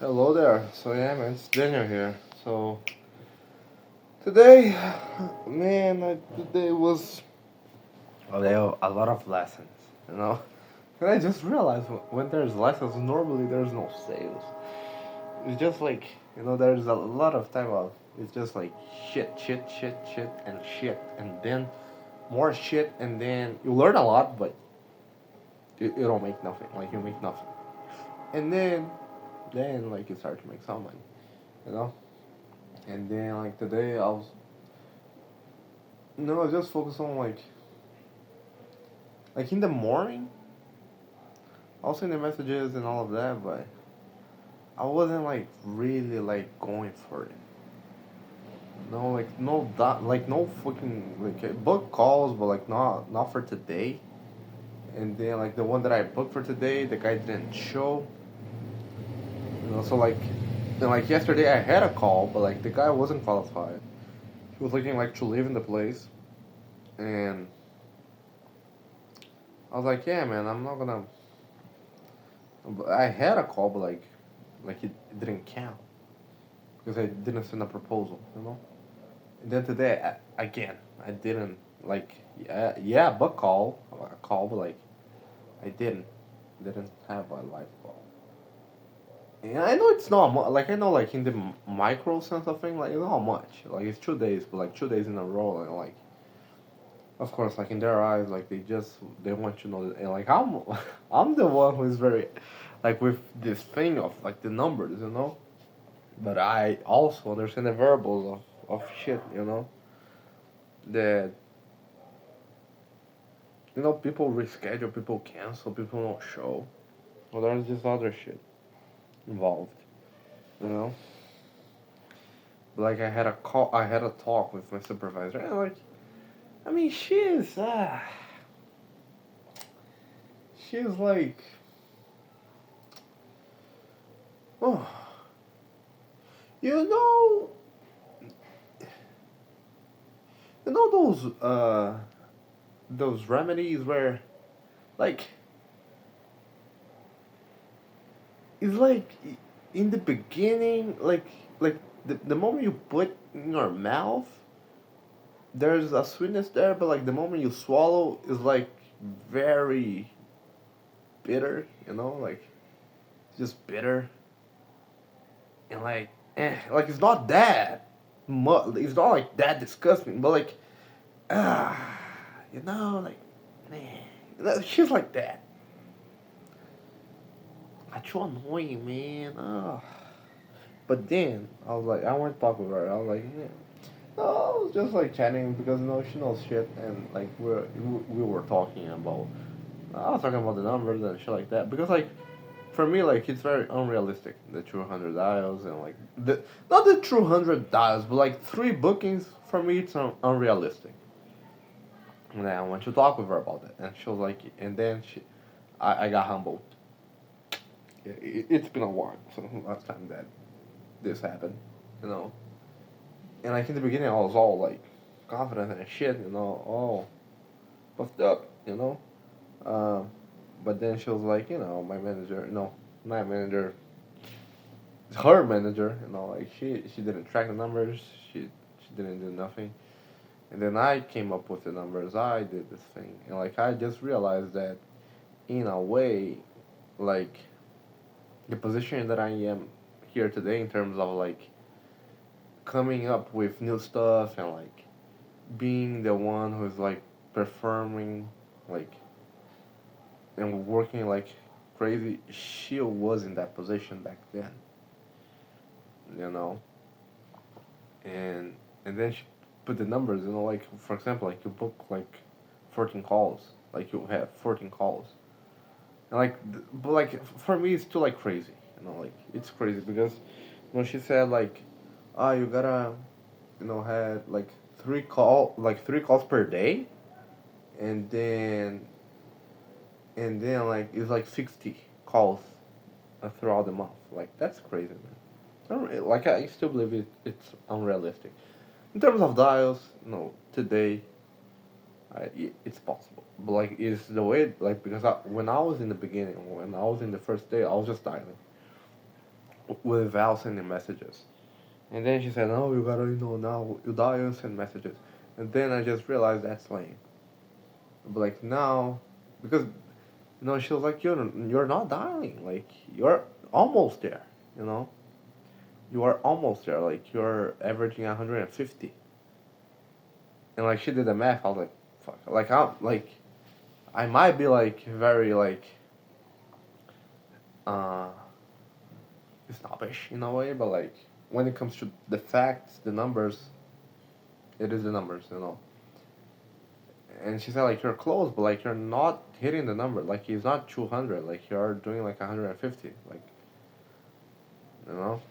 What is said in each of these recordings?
Hello there. So yeah, man, it's Daniel here. So today, man, today was a lot of lessons. You know, and I just realized when there's lessons, normally there's no sales. It's just like there's a lot of time of it's just like shit, shit, shit, shit, and shit, and then more shit, and then you learn a lot, but you don't make nothing. Like you make nothing, and then like you start to make some money. You know. And then like today I was no I just focused on like in the morning I was seeing the messages and all of that, but I wasn't like really like going for it. No, like no fucking like book calls, but like not for today. And then like the one that I booked for today, the guy didn't show. So like then like yesterday I had a call, but like the guy wasn't qualified. He was looking like to live in the place, and I was like, yeah, man, I'm not gonna. I had a call, but like it didn't count because I didn't send a proposal. And then today, again, I didn't like. Yeah, but a call, but like I didn't have a live call. And I know it's not like I know like in the micro sense of thing, like it's not much. Like it's 2 days, but like 2 days in a row, and like of course, like in their eyes, like they want to know, and like I'm the one who is very, like with this thing of like the numbers. But I also understand the variables of shit, that people reschedule, people cancel, people don't show. Well, there's just other shit involved, you know. Like I had a talk with my supervisor, and like, I mean, she's like, oh, you know, those remedies where like it's like in the beginning like the moment you put in your mouth there's a sweetness there, but like the moment you swallow is like very bitter, like just bitter, and like it's not that it's not like that disgusting, but like ah like man, she's like that. I too annoying, man. But then I was like, I went to talk with her. I was like, yeah. No, I was just like chatting because she knows shit, and like we were talking about. I was talking about the numbers and shit like that because like for me like it's very unrealistic, the 200 dials, and like the not the 200 dials, but like 3 bookings for me it's unrealistic. And then I went to talk with her about it, and she was like, and then I got humbled. It's been a while since the last time that this happened, you know. And like in the beginning, I was all like confident and shit, all puffed up, Um, but then she was like, my manager, no, my manager, her manager, like she didn't track the numbers, she didn't do nothing. And then I came up with the numbers. I did this thing, and like I just realized that in a way, like the position that I am here today in terms of like coming up with new stuff and like being the one who's like performing like and working like crazy, she was in that position back then, you know. And then she put the numbers, like for example, like you book like 14 calls, like you have 14 calls, and like but like for me it's still like crazy, like it's crazy because she said like, ah, you gotta had like 3 calls per day, and then like it's like 60 calls throughout the month. Like that's crazy, man. Like I still believe it's unrealistic. In terms of dials, today, it's possible. But like it's the way, like because when I was in the beginning, when I was in the first day, I was just dialing. without sending messages. And then she said, "No, you gotta, now you dial and send messages." And then I just realized that's lame. But like now, because she was like, you're not dialing. Like you're almost there. You know, you are almost there. Like you're averaging 150. And like she did the math. I was like, fuck. Like I might be like very like uh snobbish in a way, but like when it comes to the facts, the numbers, it is the numbers. And she said like you're close, but like you're not hitting the number. Like it's not 200. Like you're doing like 150. Like you know.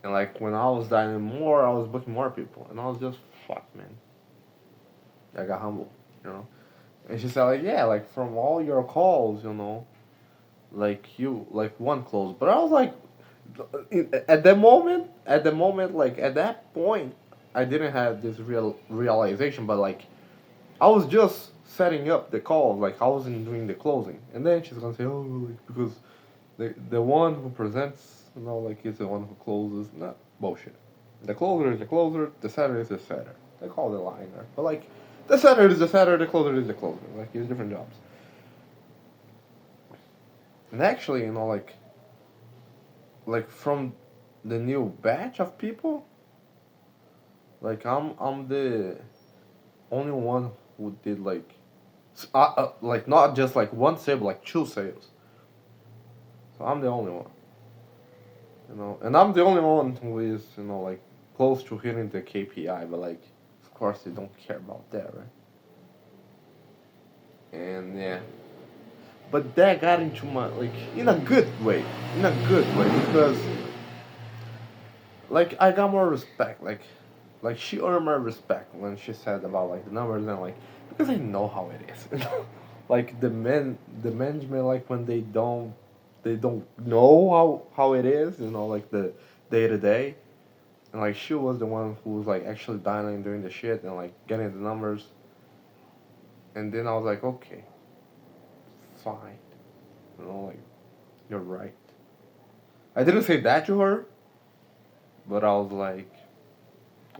And like when I was dining more, I was booking more people, and I was just fuck, man. I got humble, you know. And she said like yeah, like from all your calls, like you like one close. But I was like, at the moment, like at that point, I didn't have this realization, but like I was just setting up the call, like I wasn't doing the closing. And then she's gonna say, oh, like, because the one who presents, like is the one who closes. Not bullshit. The closer is the closer. The setter is the setter. They call it liner, but like the setter is the setter. The closer is the closer. Like it's different jobs. And actually, like from the new batch of people, like I'm the only one who did like not just like one sale, but like two sales. So I'm the only one, and I'm the only one who is like close to hitting the KPI, but like of course they don't care about that, right? And yeah, but that got into my like in a good way because like I got more respect, like she earned my respect when she said about like the numbers and like because I know how it is. Like the management, like when they don't know how it is, like the day to day. And like she was the one who was like actually dialing doing the shit and like getting the numbers. And then I was like, okay, fine, like you're right. I didn't say that to her, but I was like,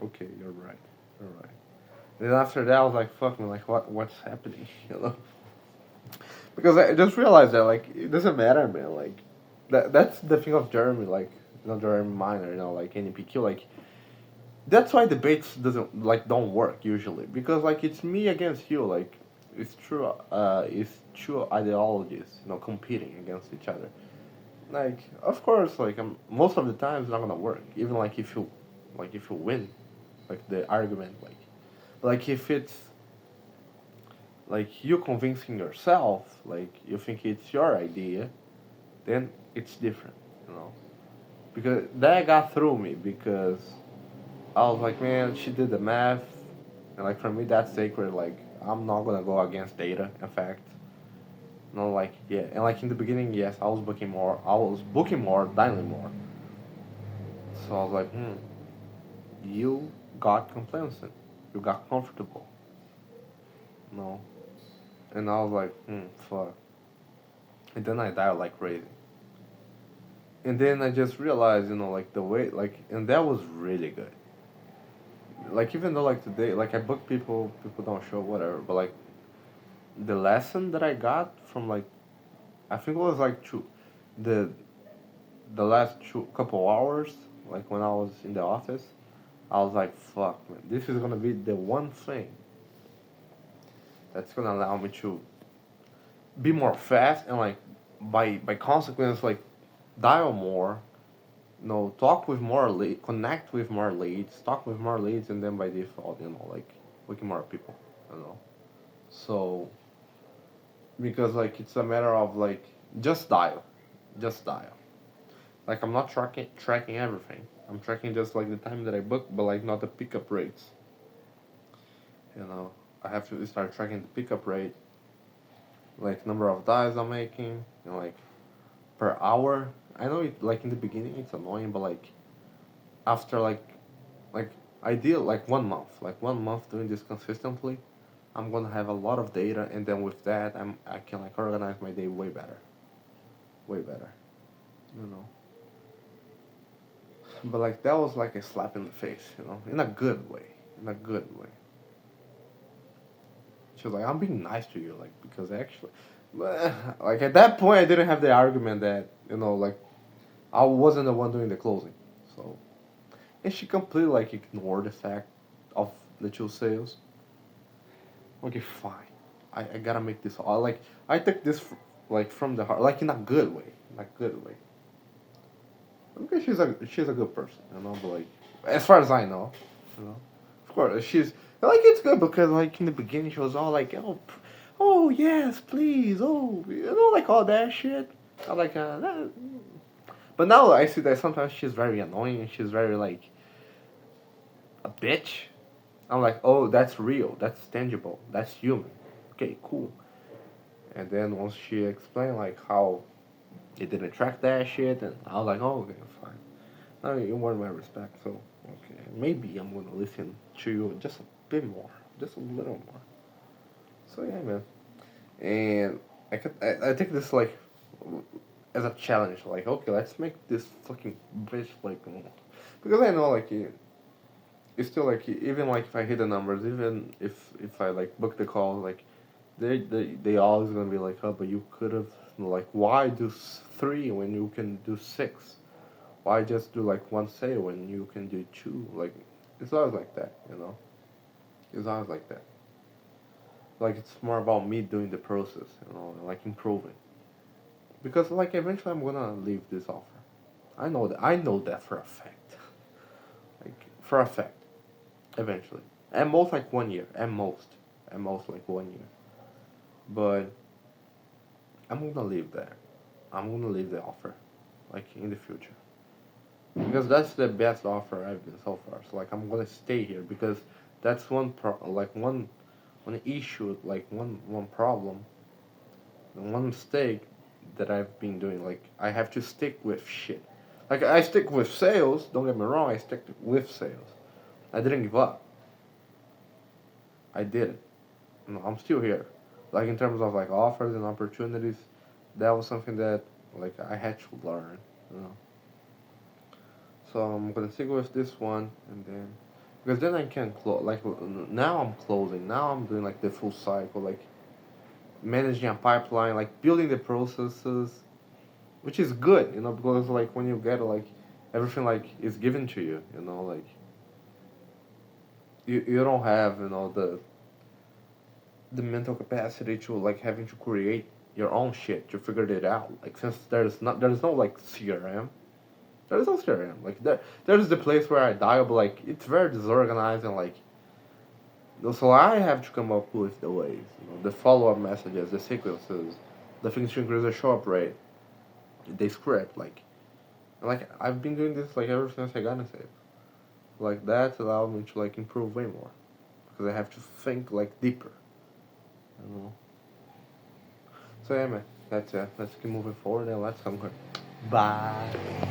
okay, you're right. And then after that, I was like, fuck me, like what's happening, Because I just realized that like it doesn't matter, man. Like that's the thing of Jeremy, like not Jeremy Minor, like NPQ, like that's why debates don't work usually because like it's me against you, like it's true ideologies, competing against each other. Like of course, like most of the time it's not gonna work, even like if you win, like the argument, like if it's like you convincing yourself, like you think it's your idea, then it's different, you know. Because that got through me because I was like, man, she did the math, and like for me that's sacred. Like I'm not gonna go against data. In fact, like yeah, and like in the beginning, yes, I was booking more, dialing more. So I was like, you got complacent, you got comfortable, no, and I was like, fuck, and then I dialed like crazy. And then I just realized, like the way, like, and that was really good. Like even though like today, like I book people don't show whatever, but like the lesson that I got from like, I think it was like the the last couple hours, like when I was in the office, I was like, fuck, man, this is gonna be the one thing that's gonna allow me to be more fast and like by consequence like dial more, talk with more connect with more leads, talk with more leads, and then by default, like looking more people, you know. So because like it's a matter of like just dial, just dial. Like I'm not tracking everything. I'm tracking just like the time that I book, but like not the pickup rates. You know, I have to start tracking the pickup rate, like number of dials I'm making, like per hour. I know it like in the beginning it's annoying, but like after like ideal like 1 month, like 1 month doing this consistently, I'm gonna have a lot of data, and then with that I can like organize my day way better, way better, you know. But like that was like a slap in the face, you know, in a good way, in a good way. She was like, "I'm being nice to you, like because actually, like at that point, I didn't have the argument that like I wasn't the one doing the closing, so and she completely like ignored the fact of the two sales. Okay, fine, I gotta make this. I took this like from the heart, like in a good way, in a good way. Okay, she's a good person, but like as far as I know, you know, of course she's like it's good because like in the beginning she was all like oh yes please like all that shit. I like that. But now I see that sometimes she's very annoying and she's very like a bitch. I'm like, oh, that's real, that's tangible, that's human. Okay, cool. And then once she explained like how it didn't track that shit, and I was like, oh, okay, fine. Now you won my respect, so okay, maybe I'm gonna listen to you just a bit more, just a little more. So yeah, man. And I take this like as a challenge, like okay, let's make this fucking bitch like, because I know like it's still like even like if I hit the numbers, even if I like book the call, like they always gonna be like, oh, but you could have like why do three when you can do six? Why just do like one sale when you can do two? Like it's always like that, you know. It's always like that. Like it's more about me doing the process, and like improving. Because like eventually I'm gonna leave this offer. I know that. I know that for a fact. Like for a fact. Eventually. At most like 1 year. At most. At most like 1 year. But I'm gonna leave that. I'm gonna leave the offer. Like in the future. Because that's the best offer I've been so far. So like I'm gonna stay here because that's one issue, like one problem, one mistake that I've been doing. Like I have to stick with shit. Like I stick with sales. Don't get me wrong. I stick with sales. I didn't give up. I did. I'm still here. Like in terms of like offers and opportunities, that was something that like I had to learn. You know. So I'm gonna stick with this one, and then because then I can close. Like now I'm closing. Now I'm doing like the full cycle, like managing a pipeline, like building the processes, which is good, because like when you get like everything like is given to you, like you don't have the mental capacity to like having to create your own shit to figure it out. Like since there's no like CRM. There is no CRM. Like there's the place where I dial, but like it's very disorganized and like so I have to come up with the ways, the follow up messages, the sequences, the things to increase the show up rate, the script, like I've been doing this like ever since I got in save. Like that allowed me to like improve way more because I have to think like deeper, you know. So yeah, man, that's it. Let's keep moving forward and let's conquer. Bye.